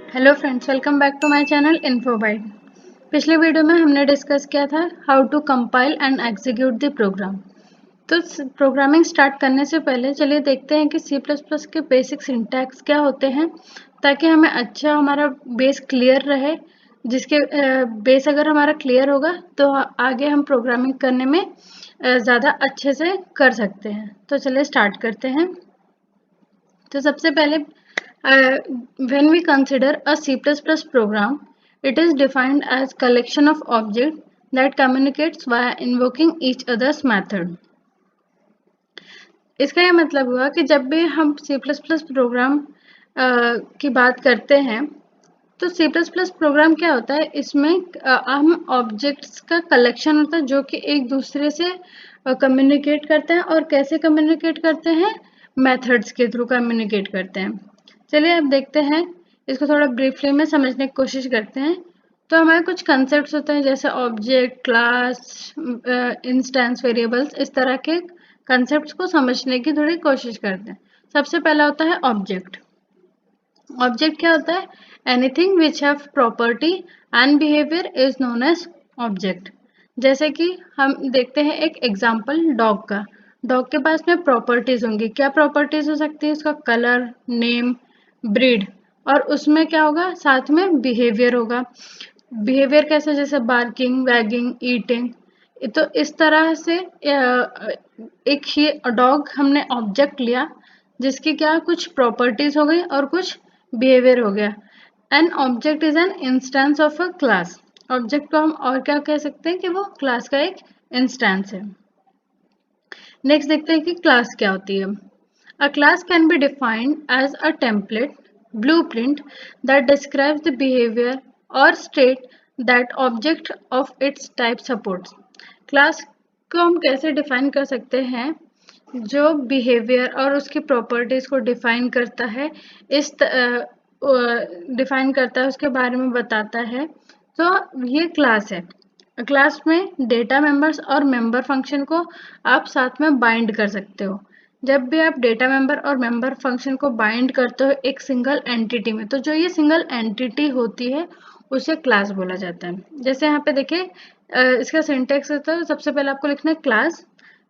Hello friends, welcome back to my channel Infobyte. पिछले video में हमने डिस्कस किया था how to compile and execute the program. तो प्रोग्रामिंग स्टार्ट करने से पहले चलिए देखते हैं कि सी प्लस प्लस के बेसिक सिंटैक्स क्या होते हैं, ताकि हमें अच्छा हमारा बेस क्लियर रहे। जिसके बेस अगर हमारा क्लियर होगा तो आगे हम प्रोग्रामिंग करने में ज़्यादा अच्छे से कर सकते हैं। तो चलिए स्टार्ट करते हैं। तो सबसे पहले when we consider a C++ program, it is defined as collection of objects that communicates via invoking each other's method. इसका यह मतलब हुआ कि जब भी हम C++ प्रोग्राम की बात करते हैं तो C++ प्रोग्राम क्या होता है, इसमें हम ऑब्जेक्ट्स का कलेक्शन होता है जो कि एक दूसरे से कम्युनिकेट करते हैं। और कैसे कम्युनिकेट करते हैं? मेथड्स के थ्रू कम्युनिकेट करते हैं। चलिए अब देखते हैं, इसको थोड़ा ब्रीफली में समझने की कोशिश करते हैं। तो हमारे कुछ कंसेप्ट्स होते हैं जैसे ऑब्जेक्ट, क्लास, इंस्टेंस, वेरिएबल्स। इस तरह के कंसेप्ट्स को समझने की थोड़ी कोशिश करते हैं। सबसे पहला होता है ऑब्जेक्ट। ऑब्जेक्ट क्या होता है? Anything which have property and behaviour is known as object. जैसे कि हम देखते हैं एक एग्जांपल डॉग का। डॉग के पास में प्रॉपर्टीज होंगी। क्या प्रॉपर्टीज हो सकती है? उसका कलर, नेम, ब्रीड, और उसमें क्या होगा? साथ में बिहेवियर होगा। बिहेवियर कैसे? जैसे बार्किंग, वैगिंग, ईटिंग। तो इस तरह से एक ही डॉग हमने ऑब्जेक्ट लिया जिसकी क्या कुछ प्रॉपर्टीज हो गई और कुछ बिहेवियर हो गया। An object is an instance of a class. Object को हम और क्या कह सकते हैं कि वो क्लास का एक इंस्टेंस है। नेक्स्ट देखते हैं कि क्लास क्या होती है। A class can be defined as a template, blueprint that describes the behavior or state that object of its type supports. Class को हम कैसे डिफाइन कर सकते हैं? जो बिहेवियर और उसकी प्रॉपर्टीज को डिफाइन करता है, डिफाइन करता है, उसके बारे में बताता है। तो ये क्लास है। क्लास में डेटा मेंबर्स और मेंबर फंक्शन को आप साथ में बाइंड कर सकते हो। जब भी आप डेटा मेंबर और मेंबर फंक्शन को बाइंड करते हो एक सिंगल एंटिटी में, तो जो ये सिंगल एंटिटी होती है उसे क्लास बोला जाता है। जैसे यहाँ पे देखिए, इसका सिंटेक्स होता है, सबसे पहले आपको लिखना है क्लास,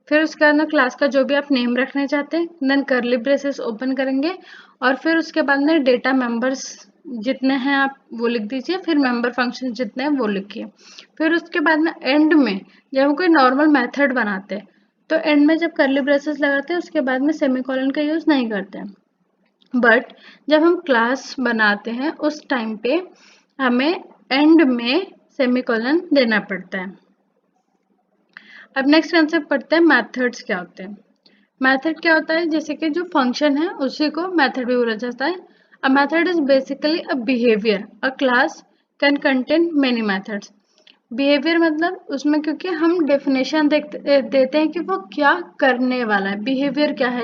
फिर उसके बाद में क्लास का जो भी आप नेम रखना चाहते हैं, देन कर्ली ब्रेसेस ओपन करेंगे, और फिर उसके बाद में डेटा मेंबर्स जितने हैं आप वो लिख दीजिए, फिर मेंबर फंक्शन जितने हैं वो लिखिए। फिर उसके बाद में एंड में जब हम कोई नॉर्मल मेथड बनाते हैं तो एंड में जब कर्ली ब्रेसेस लगाते हैं उसके बाद में सेमीकोलन का यूज नहीं करते हैं। बट जब हम क्लास बनाते हैं उस टाइम पे हमें एंड में सेमीकोलन देना पड़ता है। अब नेक्स्ट कंसेप्ट पढ़ते हैं, मेथड्स क्या होते हैं। मेथड क्या होता है? जैसे कि जो फंक्शन है उसी को मेथड भी बोला जाता है। A method is basically a behaviour. A class can contain many methods. Behaviour मतलब उसमें, क्योंकि हम डेफिनेशन देते हैं कि वो क्या करने वाला है, बिहेवियर क्या है,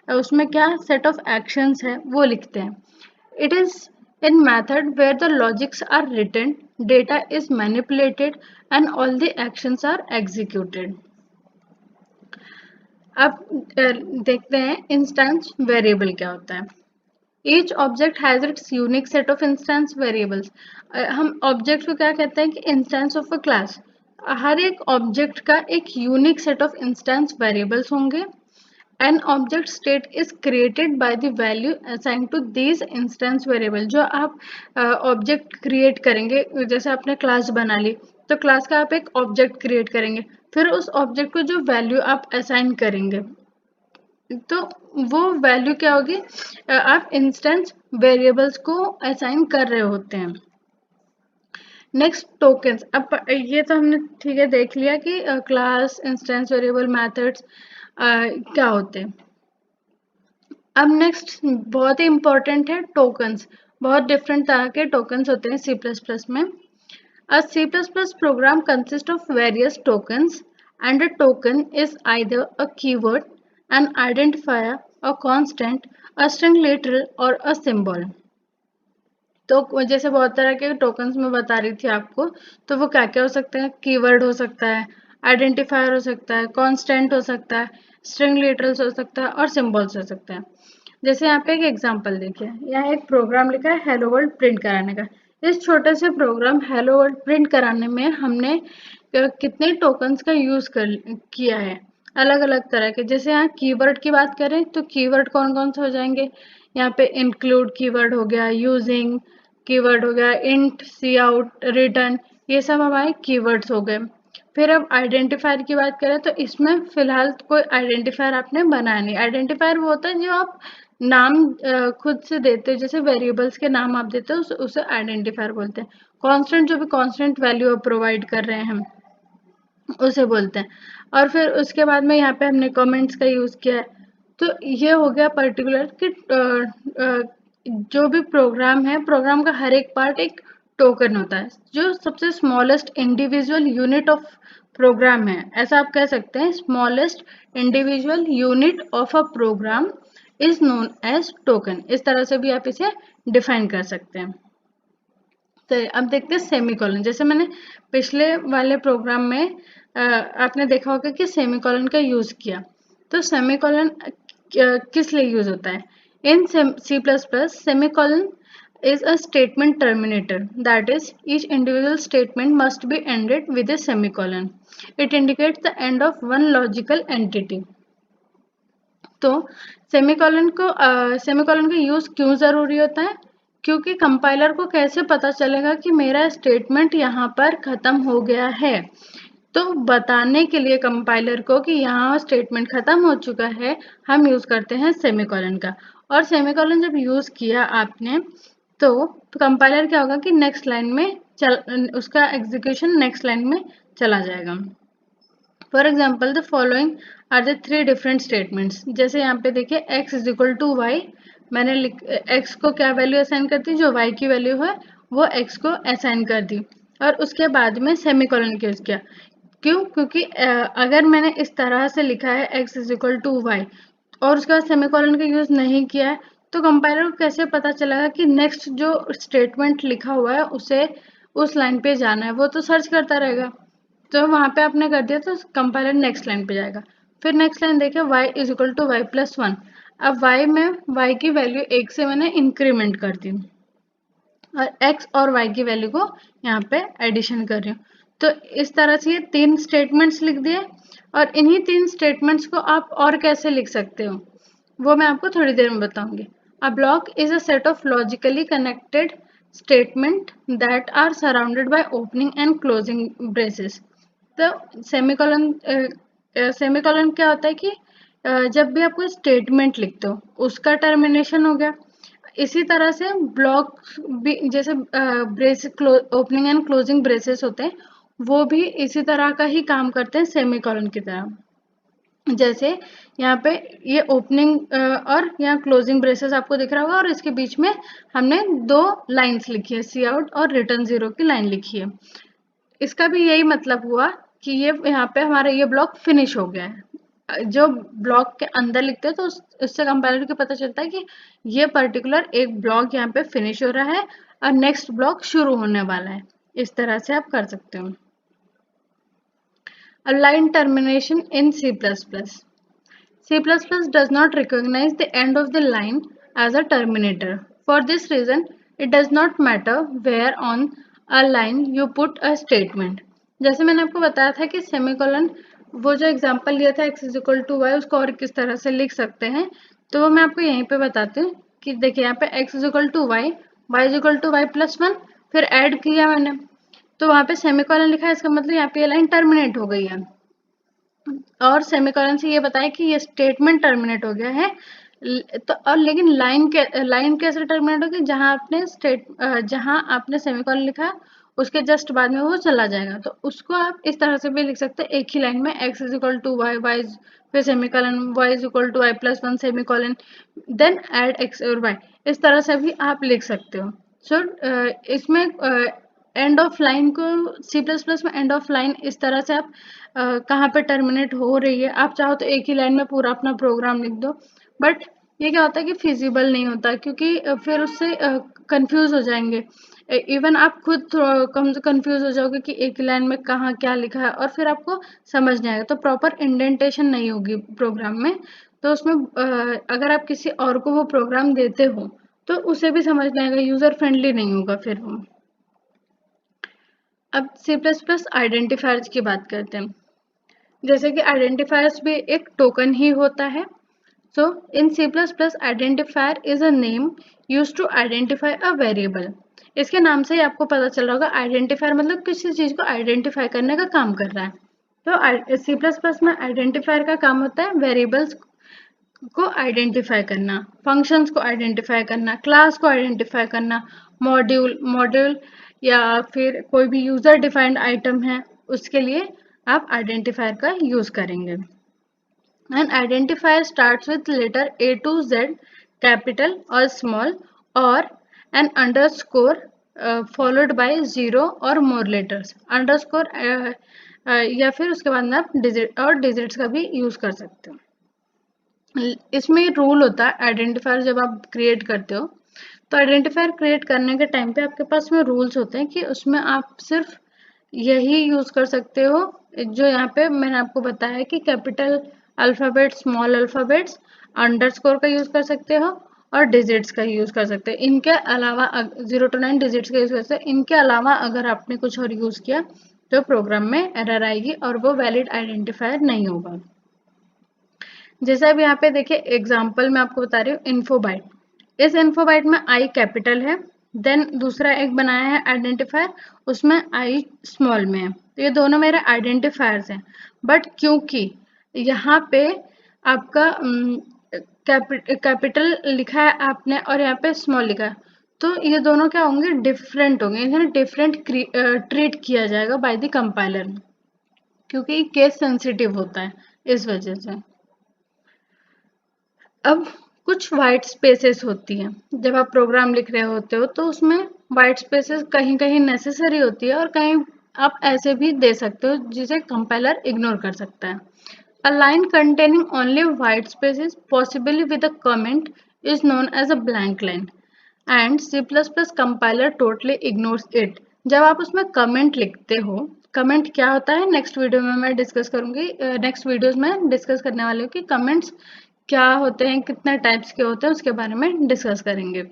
उसमें क्या सेट ऑफ एक्शंस है वो लिखते हैं। It is in method where the logics are written, data is manipulated and all the actions are executed. अब देखते हैं इंस्टेंस वेरिएबल क्या होता है। Each object has its unique set of instance variables. हम ऑब्जेक्ट को क्या कहते हैं कि इंस्टेंस ऑफ अ क्लास। हर एक ऑब्जेक्ट का एक unique set of instance variables होंगे। An object state is created by the value assign to these instance variable. जो आप ऑब्जेक्ट क्रिएट करेंगे, जैसे आपने क्लास बना ली तो क्लास का आप एक ऑब्जेक्ट क्रिएट करेंगे, फिर उस ऑब्जेक्ट को जो वैल्यू आप असाइन करेंगे तो वो वैल्यू क्या होगी? आप इंस्टेंस वेरिएबल्स को असाइन कर रहे होते हैं। Next tokens. अब ये तो हमने ठीक है देख लिया कि क्लास, इंस्टेंस वेरिएबल, मेथड्स क्या होते हैं। अब नेक्स्ट बहुत ही इंपॉर्टेंट है टोकन्स। बहुत डिफरेंट तरह के टोकन्स होते हैं सी प्लस प्लस में। A C++ program consists of various tokens, and a token is either a keyword, an identifier, a constant, a string literal or a symbol. तो जैसे बहुत तरह के टोकन्स में बता रही थी आपको, तो वो क्या क्या हो सकते हैं? कीवर्ड हो सकता है, आइडेंटिफायर हो सकता है, कांस्टेंट हो सकता है, स्ट्रिंग लिटरल्स हो सकता है और सिंबल्स हो सकता है। जैसे यहाँ पे एक एग्जांपल देखिए, यहाँ एक प्रोग्राम लिखा है हेलो वर्ल्ड प्रिंट कराने का। इस छोटे से प्रोग्राम हेलो वर्ल्ड प्रिंट कराने में हमने कितने टोकन्स का यूज किया है, अलग अलग तरह के। जैसे यहाँ कीवर्ड की बात करें तो कीवर्ड कौन कौन से हो जाएंगे, यहाँ पे इंक्लूड कीवर्ड हो गया, यूजिंग कीवर्ड हो गया, इंट, सी आउट, रिटर्न, ये सब हमारे कीवर्ड्स हो गए। फिर अब आइडेंटिफायर की बात करें तो इसमें फिलहाल कोई आइडेंटिफायर आपने बनाया नहीं। आइडेंटिफायर वो होता है जो आप नाम खुद से देते हो, जैसे वेरिएबल्स के नाम आप देते हो उसे आइडेंटिफायर बोलते हैं। कांस्टेंट, जो भी कांस्टेंट वैल्यू आप प्रोवाइड कर रहे हैं हम उसे बोलते हैं। और फिर उसके बाद में यहाँ पे हमने कमेंट्स का यूज किया है। तो ये हो गया पर्टिकुलर कि जो भी प्रोग्राम है, प्रोग्राम का हर एक पार्ट एक टोकन होता है, जो सबसे smallest individual unit of program है, ऐसा आप कह सकते हैं। Smallest individual unit of a program is known as token, इस तरह से भी आप इसे डिफाइन कर सकते हैं। तो अब देखते हैं सेमीकोलन। जैसे मैंने पिछले वाले प्रोग्राम में आपने देखा होगा कि सेमीकोलन का यूज किया। तो सेमीकोलन किस लिए यूज होता है? इन C++, semicolon is a statement terminator. That is, each individual statement must be ended with a semicolon. It indicates the end of one logical entity. तो सेमीकोलन का यूज क्यों जरूरी होता है? क्योंकि कंपाइलर को कैसे पता चलेगा कि मेरा स्टेटमेंट यहाँ पर खत्म हो गया है। तो बताने के लिए कंपाइलर को कि यहाँ स्टेटमेंट खत्म हो चुका है, हम यूज करते हैं सेमीकोलन का। और सेमीकोलन जब यूज किया आपने तो कंपाइलर क्या होगा कि नेक्स्ट लाइन में उसका एग्जीक्यूशन नेक्स्ट लाइन में चला जाएगा। For example the following are the 3 different statements. जैसे यहाँ पे देखिए x is equal to y, मैंने x को क्या वैल्यू असाइन कर दी, जो y की वैल्यू है वो x को असाइन कर दी, और उसके बाद में सेमीकोलन यूज किया। क्यों? क्योंकि अगर मैंने इस तरह से लिखा है x is equal to y और उसके बाद सेमीकोलन का यूज नहीं किया है, तो कंपाइलर को कैसे पता चलेगा कि नेक्स्ट जो स्टेटमेंट लिखा हुआ है उसे उस लाइन पे जाना है? वो तो सर्च करता रहेगा। तो वहां पे आपने कर दिया तो कंपाइलर नेक्स्ट लाइन पे जाएगा। फिर नेक्स्ट लाइन देखिए, y is equal to y plus 1। अब y में y की वैल्यू 1 से मैंने इंक्रीमेंट कर दी और x और y की वैल्यू को यहाँ पे एडिशन कर रही हूँ। तो इस तरह से ये 3 स्टेटमेंट्स लिख दिए, और इन्हीं 3 स्टेटमेंट्स को आप और कैसे लिख सकते हो वो मैं आपको थोड़ी देर में बताऊंगी। A block is a set of logically connected statement that are surrounded by opening and closing braces. तो सेमीकोलन क्या होता है कि जब भी आप कोई स्टेटमेंट लिखते हो उसका टर्मिनेशन हो गया। इसी तरह से ब्लॉक भी, जैसे brace opening and closing braces होते हैं, वो भी इसी तरह का ही काम करते हैं सेमीकोलन की तरह। जैसे यहाँ पे ये ओपनिंग और यहाँ क्लोजिंग ब्रेसेस आपको दिख रहा होगा, और इसके बीच में हमने 2 लाइंस लिखी है, सी आउट और रिटर्न 0 की लाइन लिखी है। इसका भी यही मतलब हुआ कि ये यहाँ पे हमारा ये ब्लॉक फिनिश हो गया है। जो ब्लॉक के अंदर लिखते हैं तो उससे कंपाइलर को पता चलता है कि ये पर्टिकुलर एक ब्लॉक यहाँ पे फिनिश हो रहा है और नेक्स्ट ब्लॉक शुरू होने वाला है। इस तरह से आप कर सकते हो। A line termination in C++. C++ does not recognize the end of the line as a terminator. For this reason, it does not matter where on a line you put a statement. जैसे मैंने आपको बताया था कि semicolon, वो जो example लिया था x is equal to y, उसको और किस तरह से लिख सकते हैं, तो वो मैं आपको यहीं पे बताती हूँ कि देखिए यहाँ पे x is equal to y, y is equal to y plus 1, फिर ऐड किया मैंने तो वहाँ पे सेमीकोलन लिखा है, इसका मतलब यहाँ पे ये लाइन टर्मिनेट हो गई है। और सेमीकोलन से ये बताया कि ये स्टेटमेंट टर्मिनेट हो गया है। तो और लेकिन लाइन कैसे टर्मिनेट होगी? जहां आपने सेमीकोलन लिखा उसके जस्ट बाद में वो चला जाएगा। तो उसको आप इस तरह से भी लिख सकते हैं, एक ही लाइन में x is equal to y, y फिर semicolon, y is equal to y plus 1 semicolon, then add x और y। इस तरह से भी आप लिख सकते हो। सो इसमें एंड ऑफ लाइन को C++ में एंड ऑफ लाइन इस तरह से आप कहाँ पे टर्मिनेट हो रही है, आप चाहो तो एक ही लाइन में पूरा अपना प्रोग्राम लिख दो, बट ये क्या होता है कि फिजिबल नहीं होता, क्योंकि फिर उससे कंफ्यूज हो जाएंगे। इवन आप खुद कंफ्यूज हो जाओगे कि एक लाइन में कहाँ क्या लिखा है, और फिर आपको समझ नहीं आएगा, तो प्रॉपर इंडेंटेशन नहीं होगी प्रोग्राम में। तो उसमें अगर आप किसी और को वो प्रोग्राम देते हो तो उसे भी समझ में आएगा, यूजर फ्रेंडली नहीं होगा फिर वो। अब C++ आइडेंटिफायर्स की बात करते हैं। जैसे कि आइडेंटिफायर्स भी एक टोकन ही होता है। So in C++, identifier is a name used to identify a variable. इसके नाम से ही आपको पता चल रहा होगा, आइडेंटिफायर मतलब किसी चीज को आइडेंटिफाई करने का काम कर रहा है। तो C++ में आइडेंटिफायर का काम होता है वेरिएबल्स को आइडेंटिफाई करना, फंक्शंस को आइडेंटिफाई करना, क्लास को आइडेंटिफाई करना, मॉड्यूल या फिर कोई भी यूजर डिफाइंड आइटम है उसके लिए आप आइडेंटिफायर का यूज करेंगे। An identifier starts with letter A to Z, capital or small, or an underscore followed by 0 or more letters. Underscore या फिर उसके बाद में आप डिजिट और डिजिट्स का भी यूज कर सकते हो। इसमें रूल होता है आइडेंटिफायर जब आप क्रिएट करते हो, तो आइडेंटिफायर क्रिएट करने के टाइम पे आपके पास में रूल्स होते हैं कि उसमें आप सिर्फ यही यूज कर सकते हो जो यहाँ पे मैंने आपको बताया है कि capital alphabet, small alphabets, underscore का यूज कर सकते हो और डिजिट्स का यूज कर सकते हो। इनके अलावा 0 to 9 डिजिट्स का यूज कर सकते हो। इनके अलावा अगर आपने कुछ और यूज किया तो प्रोग्राम में एरर आएगी और वो वैलिड आइडेंटिफायर नहीं होगा। जैसे अब यहाँ पे देखिए एग्जाम्पल मैं आपको बता रही हूँ, इन्फोबाइट। इस इन्फोबाइट में आई कैपिटल है, देन दूसरा एक बनाया है आइडेंटिफायर, उसमें आई स्मॉल में है। तो ये दोनों मेरे आइडेंटिफायर्स हैं, बट क्योंकि यहाँ पे आपका कैपिटल लिखा है आपने और यहाँ पे स्मॉल लिखा है, तो ये दोनों क्या होंगे, डिफरेंट होंगे, इन्हें डिफरेंट ट्रीट किया जाएगा बाय द कंपाइलर, क्योंकि केस सेंसिटिव होता है इस वजह से। अब कुछ वाइट स्पेसेस होती हैं जब आप प्रोग्राम लिख रहे होते हो, तो उसमें वाइट स्पेसेस कहीं कहीं नेसेसरी होती है और कहीं आप ऐसे भी दे सकते हो जिसे कंपाइलर इग्नोर कर सकता है। A line containing only white spaces, possibly with a comment, is known as a blank line, and C++ compiler totally ignores it. जब आप उसमें कमेंट लिखते हो, कमेंट क्या होता है नेक्स्ट वीडियो में मैं डिस्कस करूंगी, नेक्स्ट वीडियोस में डिस्कस करने वाली हूँ कि कमेंट्स क्या होते हैं, कितने टाइप्स के होते हैं, उसके बारे में डिस्कस करेंगे।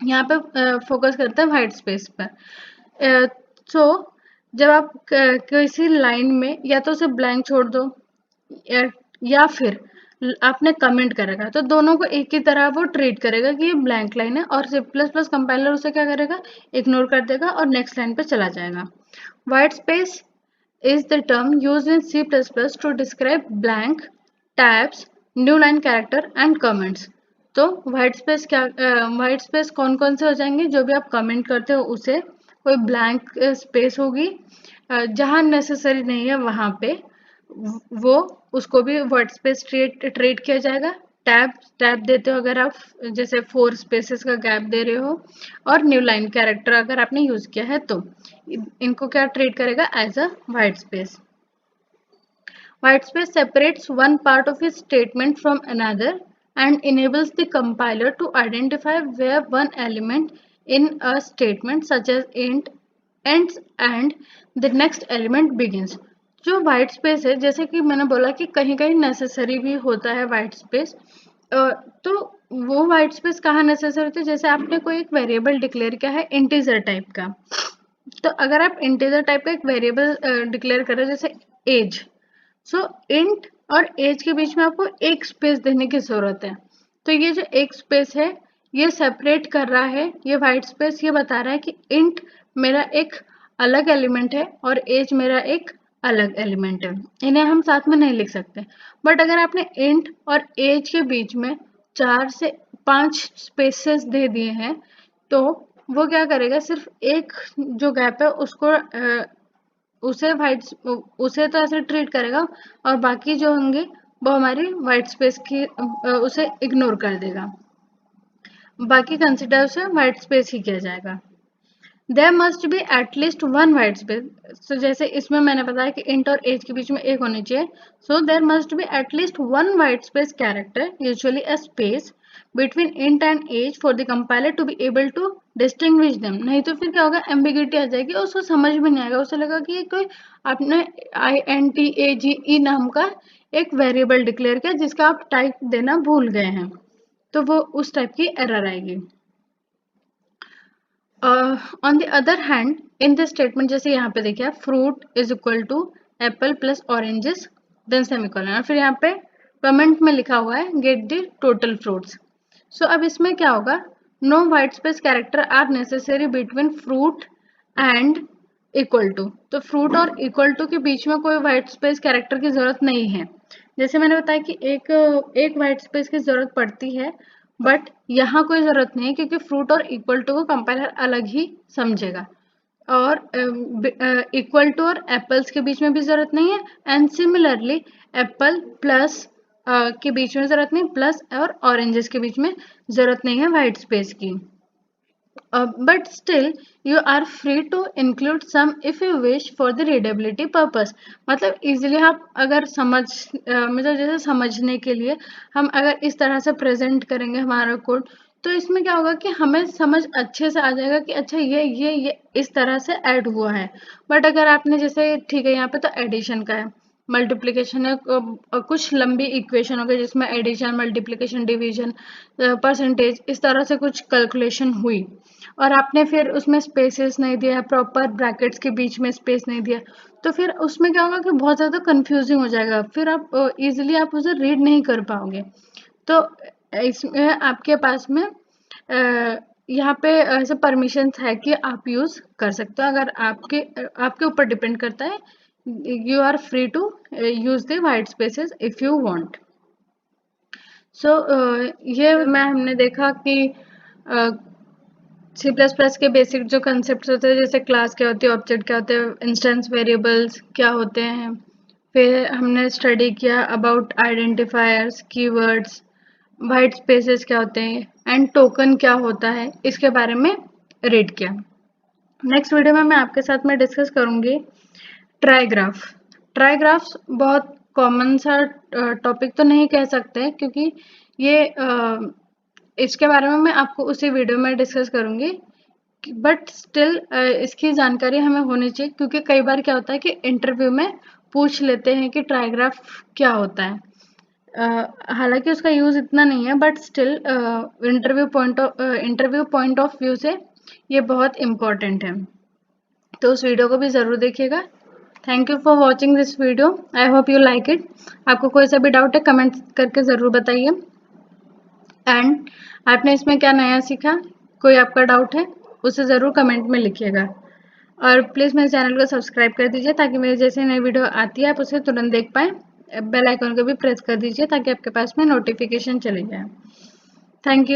यहाँ पे फोकस करते हैं वाइट स्पेस पर। तो जब आप किसी लाइन में या तो उसे ब्लैंक छोड़ दो या फिर आपने कमेंट करेगा, तो दोनों को एक ही तरह वो ट्रीट करेगा कि ये ब्लैंक लाइन है, और C++ कंपाइलर उसे क्या करेगा, इग्नोर कर देगा और नेक्स्ट लाइन पे चला जाएगा। White space is the term used in C++ to describe blank, tabs, new line character and comments. तो वाइट स्पेस क्या, वाइट स्पेस कौन कौन से हो जाएंगे, जो भी आप कमेंट करते हो उसे, कोई ब्लैंक स्पेस होगी जहां नेसेसरी नहीं है वहां पे वो उसको भी वाइट स्पेस ट्रीट किया जाएगा। टैब देते हो अगर आप, जैसे 4 स्पेसेस का गैप दे रहे हो, और न्यू लाइन कैरेक्टर अगर आपने यूज किया है तो इनको क्या ट्रीट करेगा, as a white space. White space separates one part of a statement from another and enables the compiler to identify where one element in a statement such as int ends and the next element begins. जो white space है, जैसे कि मैंने बोला कि कहीं कहीं necessary भी होता है white space, तो वो white space कहाँ necessary होती है, जैसे आपने कोई एक वेरिएबल डिक्लेयर किया है इंटीजर टाइप का, तो अगर आप इंटीजर टाइप का एक वेरिएबल डिक्लेयर कर रहे हो जैसे एज, सो इंट और एज के बीच में आपको एक स्पेस देने की जरूरत है। तो ये जो एक स्पेस है ये सेपरेट कर रहा है, ये वाइट स्पेस ये बता रहा है कि इंट मेरा एक अलग एलिमेंट है और एज मेरा एक अलग एलिमेंट है, इन्हें हम साथ में नहीं लिख सकते। बट अगर आपने इंट और एज के बीच में 4 से 5 स्पेसेस दे दिए हैं, तो वो क्या करेगा, सिर्फ एक जो गैप है उसको उसे तो ऐसे ट्रीट करेगा और बाकी जो होंगे वो हमारी वाइट स्पेस की उसे इग्नोर कर देगा, बाकी कंसिडर उसे वाइट स्पेस ही किया जाएगा। There must be at least one white space, तो जैसे इसमें मैंने बताया कि इंट और एज के बीच में एक होनी चाहिए, so there must be at least one white space character, usually a space between int and age for the compiler to be able to distinguish them। नहीं तो फिर क्या होगा, एम्बिग्यूटी आ जाएगी, उसको समझ में नहीं आएगा, उसे लगा कि ये कोई आपने INTAGE नाम का एक वेरिएबल डिक्लेयर किया जिसका आप टाइप देना भूल गए हैं, तो वो उस टाइप की एरर आएगी। On the other hand in this statement, जैसे यहाँ पे देखिए fruit is equal to apple plus oranges then semicolon, और फिर यहाँ पे कमेंट में लिखा हुआ है get the total fruits. So अब इसमें क्या होगा, no white space character are necessary between fruit and equal to. तो फ्रूट और इक्वल टू के बीच में कोई वाइट स्पेस कैरेक्टर की जरूरत नहीं है। जैसे मैंने बताया कि एक वाइट स्पेस की जरूरत पड़ती है, बट यहाँ कोई जरूरत नहीं है क्योंकि फ्रूट और इक्वल टू को कंपाइलर अलग ही समझेगा, और इक्वल टू और एप्पल्स के बीच में भी जरूरत नहीं है, एंड सिमिलरली एप्पल प्लस के बीच में जरूरत नहीं, प्लस और ऑरेंजेस के बीच में जरूरत नहीं है वाइट स्पेस की। But still you are free to include some if you wish for the readability purpose. मतलब इजीली आप अगर मतलब जैसे समझने के लिए हम अगर इस तरह से प्रेजेंट करेंगे हमारा कोड, तो इसमें क्या होगा कि हमें समझ अच्छे से आ जाएगा कि अच्छा ये इस तरह से ऐड हुआ है। बट अगर आपने जैसे ठीक है यहाँ पे तो एडिशन का है, मल्टीप्लिकेशन है, कुछ लंबी इक्वेशन हो गई जिसमें एडिशन मल्टीप्लिकेशन डिवीजन परसेंटेज इस तरह से कुछ कैलकुलेशन हुई, और आपने फिर उसमें स्पेसेस नहीं दिया, प्रॉपर ब्रैकेट्स के बीच में स्पेस नहीं दिया, तो फिर उसमें क्या होगा कि बहुत ज़्यादा कंफ्यूजिंग हो जाएगा, फिर आप इजीली आप उसे रीड नहीं कर पाओगे। तो इसमें आपके पास में यहाँ पे ऐसे परमिशंस है कि आप यूज़ कर सकते हो, अगर आपके ऊपर डिपेंड करता है। you are free to use the white spaces if you want. So ये मैं हमने देखा कि C++ के बेसिक जो कंसेप्ट होते हैं, जैसे क्लास क्या होती है, ऑब्जेक्ट क्या होते हैं, इंस्टेंस वेरिएबल्स क्या होते हैं, फिर हमने स्टडी किया about identifiers, keywords, white spaces क्या होते हैं, एंड टोकन क्या होता है, इसके बारे में रीड किया। नेक्स्ट वीडियो में मैं आपके साथ में डिस्कस करूँगी ट्राईग्राफ्स बहुत कॉमन सा टॉपिक तो नहीं कह सकते क्योंकि ये इसके बारे में मैं आपको उसी वीडियो में डिस्कस करूंगी, बट स्टिल इसकी जानकारी हमें होनी चाहिए क्योंकि कई बार क्या होता है कि इंटरव्यू में पूछ लेते हैं कि ट्राईग्राफ क्या होता है। हालांकि उसका यूज़ इतना नहीं है, but still interview point of view से ये बहुत इम्पोर्टेंट है, तो उस वीडियो को भी ज़रूर देखिएगा। Thank you for watching this video, I hope you like it. आपको कोई सा भी डाउट है कमेंट करके ज़रूर बताइए, एंड आपने इसमें क्या नया सीखा, कोई आपका डाउट है उसे ज़रूर कमेंट में लिखिएगा, और प्लीज़ मेरे चैनल को सब्सक्राइब कर दीजिए ताकि मेरी जैसे नई वीडियो आती है आप उसे तुरंत देख पाएँ। बेल आइकन को भी प्रेस कर दीजिए ताकि आपके पास में नोटिफिकेशन चले जाए। Thank you.